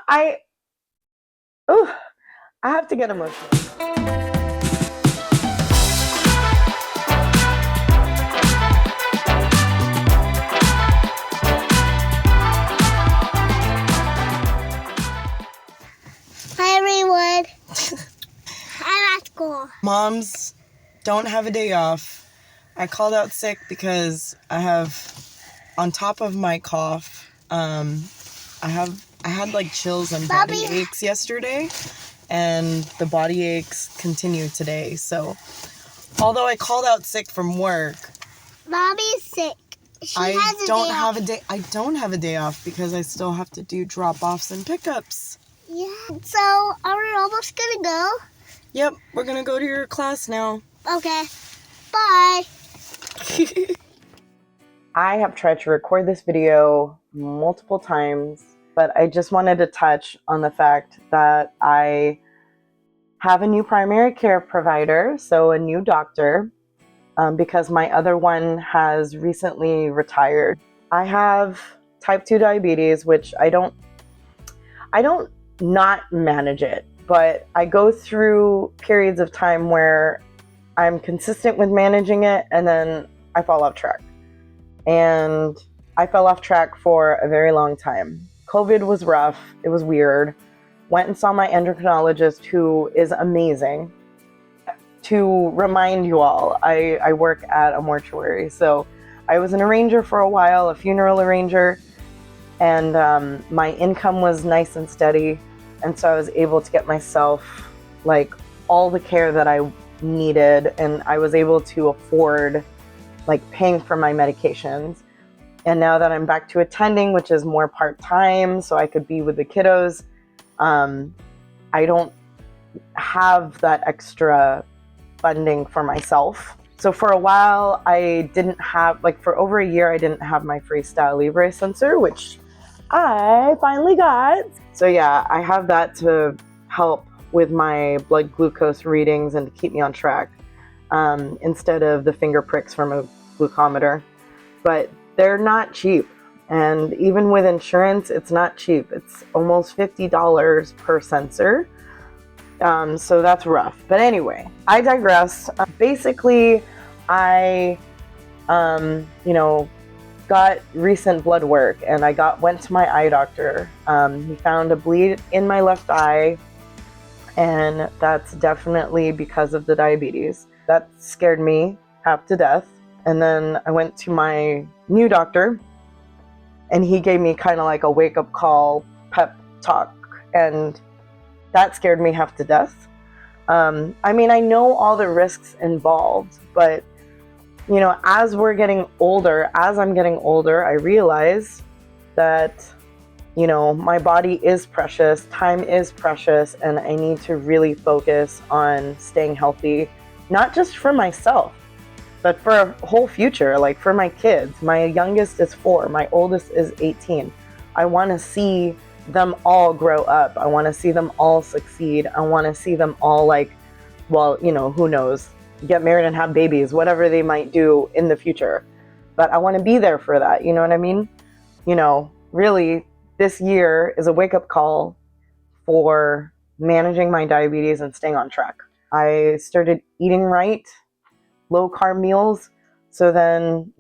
Oh, I have to get emotional. Hi everyone. I'm at school. Moms don't have a day off. I called out sick because I have, on top of my cough, I had like chills and body aches yesterday, and the body aches continue today. So, although I called out sick from work, Mommy's sick. I don't have a day off because I still have to do drop-offs and pickups. Yeah. So, are we almost gonna go? Yep, we're gonna go to your class now. Okay. Bye. I have tried to record this video multiple times, but I just wanted to touch on the fact that I have a new primary care provider, so a new doctor, because my other one has recently retired. I have type 2 diabetes, which I don't not manage it, but I go through periods of time where I'm consistent with managing it, and then I fall off track. And I fell off track for a very long time. COVID was rough. It was weird. Went and saw my endocrinologist, who is amazing. To remind you all, I work at a mortuary. So I was an arranger for a while, a funeral arranger, and my income was nice and steady. And so I was able to get myself like all the care that I needed, and I was able to afford like paying for my medications. And now that I'm back to attending, which is more part-time, so I could be with the kiddos, I don't have that extra funding for myself. So for a while, I didn't have, like for over a year, I didn't have my Freestyle Libre sensor, which I finally got. So yeah, I have that to help with my blood glucose readings and to keep me on track, instead of the finger pricks from a glucometer. But they're not cheap. And even with insurance, it's not cheap. It's almost $50 per sensor. So that's rough. But anyway, I digress. Basically, I, got recent blood work, and I went to my eye doctor. He found a bleed in my left eye, and that's definitely because of the diabetes. That scared me half to death. And then I went to my new doctor, and he gave me kind of like a wake-up call pep talk, and that scared me half to death. I mean, I know all the risks involved, but as I'm getting older, I realize that my body is precious, time is precious, and I need to really focus on staying healthy, not just for myself, but for a whole future, like for my kids. My youngest is 4, my oldest is 18. I want to see them all grow up. I want to see them all succeed. I want to see them all who knows, get married and have babies, whatever they might do in the future. But I want to be there for that. You know what I mean? Really, this year is a wake-up call for managing my diabetes and staying on track. I started eating right, low-carb meals, so then,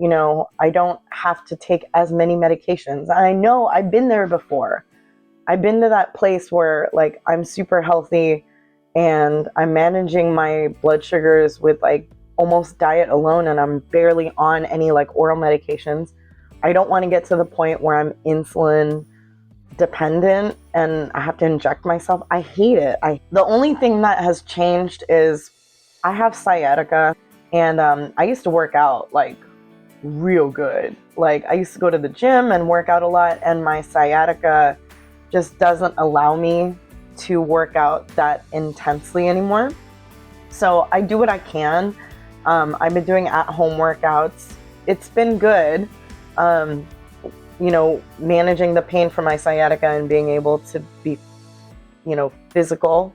I don't have to take as many medications. I know I've been there before. I've been to that place where like I'm super healthy and I'm managing my blood sugars with like almost diet alone, and I'm barely on any like oral medications. I don't want to get to the point where I'm insulin dependent and I have to inject myself. I hate it. The only thing that has changed is I have sciatica, and I used to work out like real good. Like I used to go to the gym and work out a lot, and my sciatica just doesn't allow me to work out that intensely anymore. So I do what I can. I've been doing at-home workouts. It's been good. Managing the pain from my sciatica and being able to be, physical,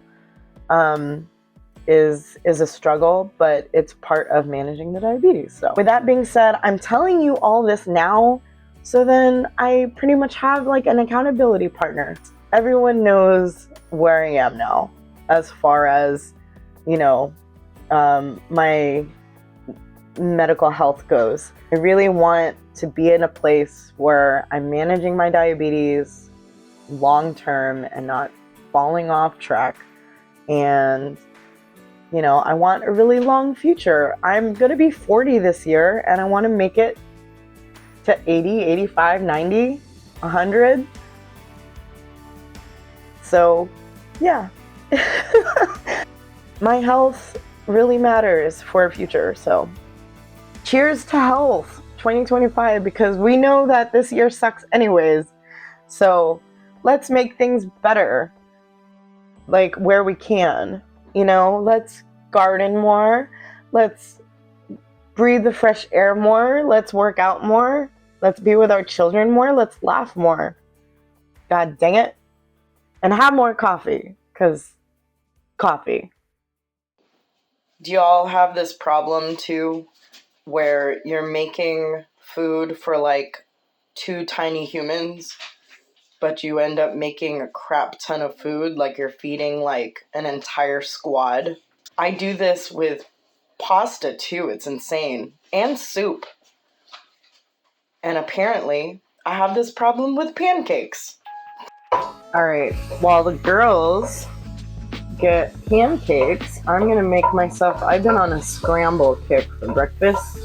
is a struggle, but it's part of managing the diabetes. So with that being said, I'm telling you all this now, so then I pretty much have like an accountability partner. everyone knows where I am now as far as, my medical health goes. I really want to be in a place where I'm managing my diabetes long term and not falling off track. And, I want a really long future. I'm going to be 40 this year, and I want to make it to 80, 85, 90, 100. So, yeah. My health really matters for a future. So, cheers to health 2025, because we know that this year sucks anyways. So, let's make things better, like where we can. Let's garden more. Let's breathe the fresh air more. Let's work out more. Let's be with our children more. Let's laugh more. God dang it. And have more coffee, because coffee. Do y'all have this problem too, where you're making food for like 2 tiny humans, but you end up making a crap ton of food, like you're feeding like an entire squad? I do this with pasta too. It's insane. And soup. And apparently, I have this problem with pancakes. Alright, while the girls get pancakes, I'm gonna make myself, I've been on a scramble kick for breakfast.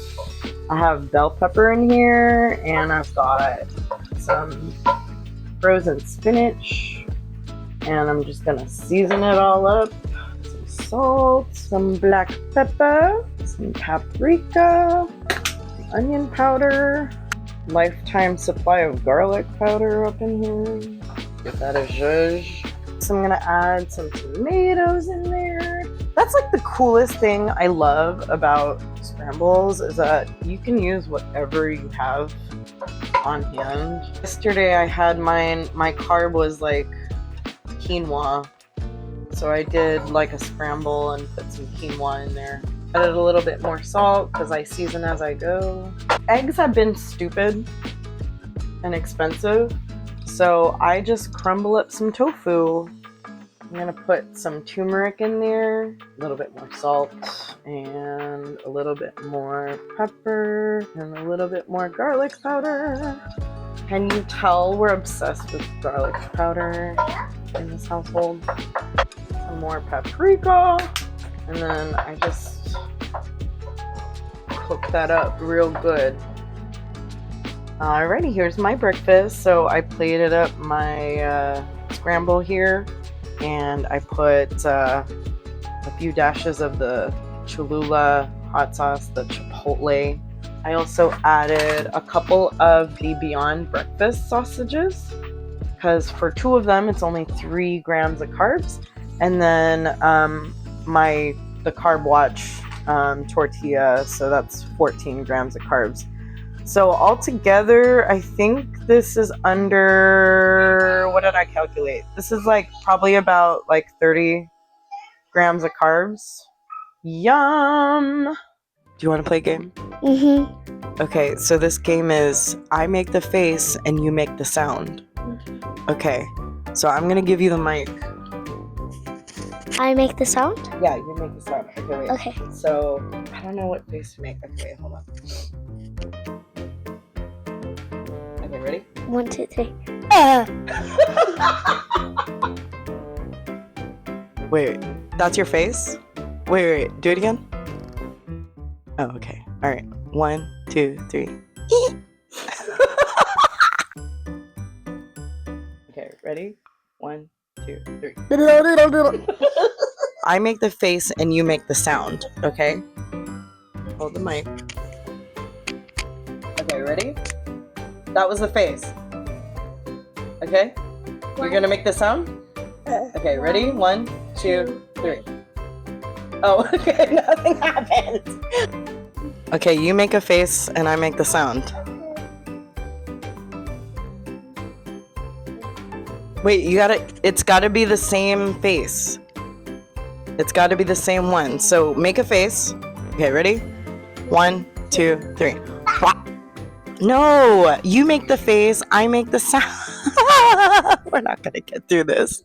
I have bell pepper in here, and I've got some frozen spinach, and I'm just gonna season it all up. Some salt, some black pepper, some paprika, some onion powder, lifetime supply of garlic powder up in here. Give that a zhuzh. So I'm gonna add some tomatoes in there. That's like the coolest thing I love about scrambles, is that you can use whatever you have on hand. Yesterday I had my carb was like quinoa. So I did like a scramble and put some quinoa in there. Added a little bit more salt because I season as I go. Eggs have been stupid and expensive. So I just crumble up some tofu. I'm gonna put some turmeric in there, a little bit more salt, and a little bit more pepper, and a little bit more garlic powder. Can you tell we're obsessed with garlic powder in this household? Some more paprika, and then I just cook that up real good. Alrighty, here's my breakfast. So I plated up my scramble here, and I put a few dashes of the Cholula hot sauce, the Chipotle. I also added a couple of the Beyond Breakfast sausages, because for 2 of them it's only 3 grams of carbs, and then the Carb Watch tortilla, so that's 14 grams of carbs. So altogether, I think this is under, what did I calculate? This is like probably about like 30 grams of carbs. Yum! Do you want to play a game? Mm-hmm. Okay, so this game is I make the face and you make the sound. Okay, so I'm going to give you the mic. I make the sound? Yeah, you make the sound. Okay, wait. Okay. So, I don't know what face to make. Okay, hold on. Okay, ready? 1, 2, 3. Wait, that's your face? Wait, do it again? Oh, okay. All right. 1, 2, 3. Okay, ready? 1, 2, 3. I make the face and you make the sound, okay? Hold the mic. Okay, ready? That was the face. Okay? You're gonna make the sound? Okay, ready? 1, 2, 3. Oh, okay, nothing happened. Okay, you make a face and I make the sound. Wait, it's gotta be the same face. It's gotta be the same one. So make a face. Okay, ready? 1, 2, 3. No, you make the face, I make the sound. We're not going to get through this.